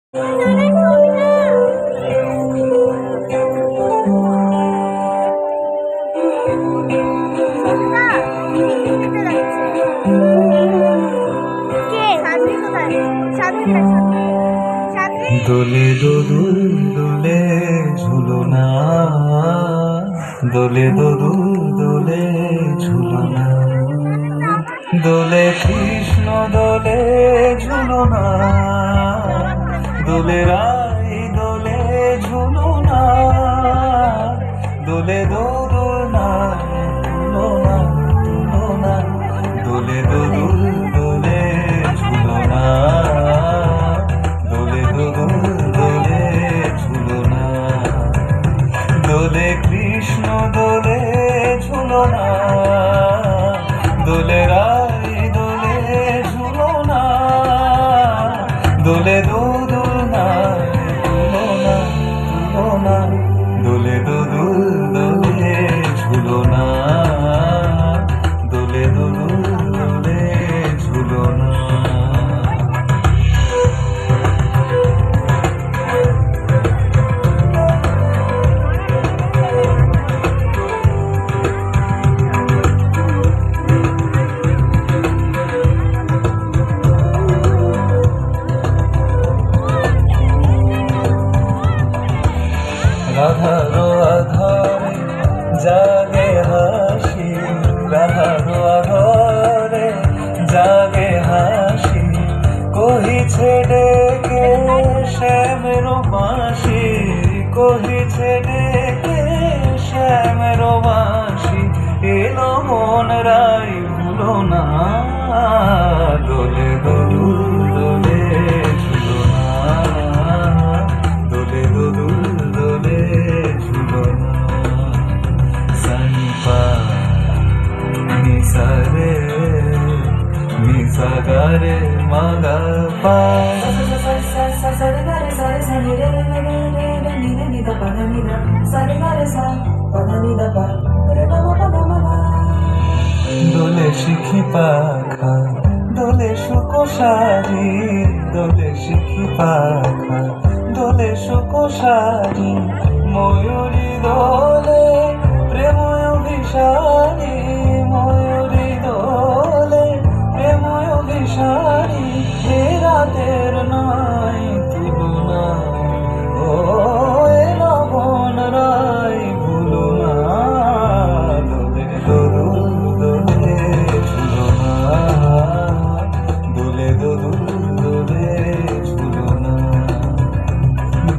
দোলে দোদুল দোলে ঝুলনা, দোলে দোদুল দোলে ঝুলনা, দোলে কৃষ্ণ দোলে ঝুলনা, দোলে রাই দোলে ঝুলনা, দোলে দোদুল না ঝুলনা ঝুলনা, দোলে দোদুল দোলে ঝুলনা, দোলে দোদুল দোলে ঝুলনা, দোলে কৃষ্ণ দোলে ঝুলনা, দোলে রাই দোলে ঝুলনা, দোলে দোদুল না ঝুলনা ঝুলনা, দোলে দোদুল দোলে ঝুলনা, দোলে দোদুল দোলে ঝুলনা। রাধারো আধারে জাগে হাসি, রাধারো আধারে জাগে হাসি, কহিছে ডেকে শ্যামের বাঁশি, কহিছে ডেকে শ্যামের বাঁশি, এলো মন রাই ভুলো না, দোলে দোদুল দোলে ঝুলনা, দোলে দোদুল দোলে ঝুলনা, সানিপা নিসারে নিসাগারে মাগা পা, দোলে শিখি পাখা দোলে সুকোশারি, দোলে শিখি পাখা দোলে সুকোশারি, ময়ূরী দোলে প্রেময় অভিসারী, ময়ূরী দোলে প্রেময় অভিসারী, এ রাতের নাই তুলনা, ও এ লবণ রাই ভুলো না, দোলে দোদুল দোলে ঝুলনা, দোলে দোদুল দোলে ঝুলনা,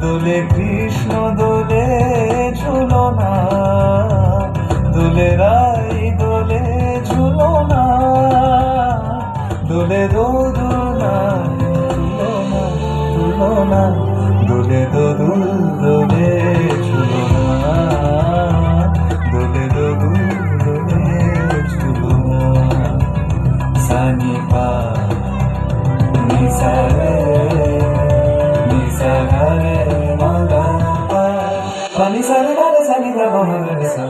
দোলে কৃষ্ণ দোলে ঝুলনা, দোলে রাই দোলে ঝুলনা, দোলে দোদুল না ঝুলনা ঝুলনা, দোলে দোদুল দোলে ঝুলনা, দোলে দোদুল দোলে ঝুলনা, সানিপা নিসারে নিসাগারে মাগা পা, পানি সারে গারে সানি গা মা গা রে সা।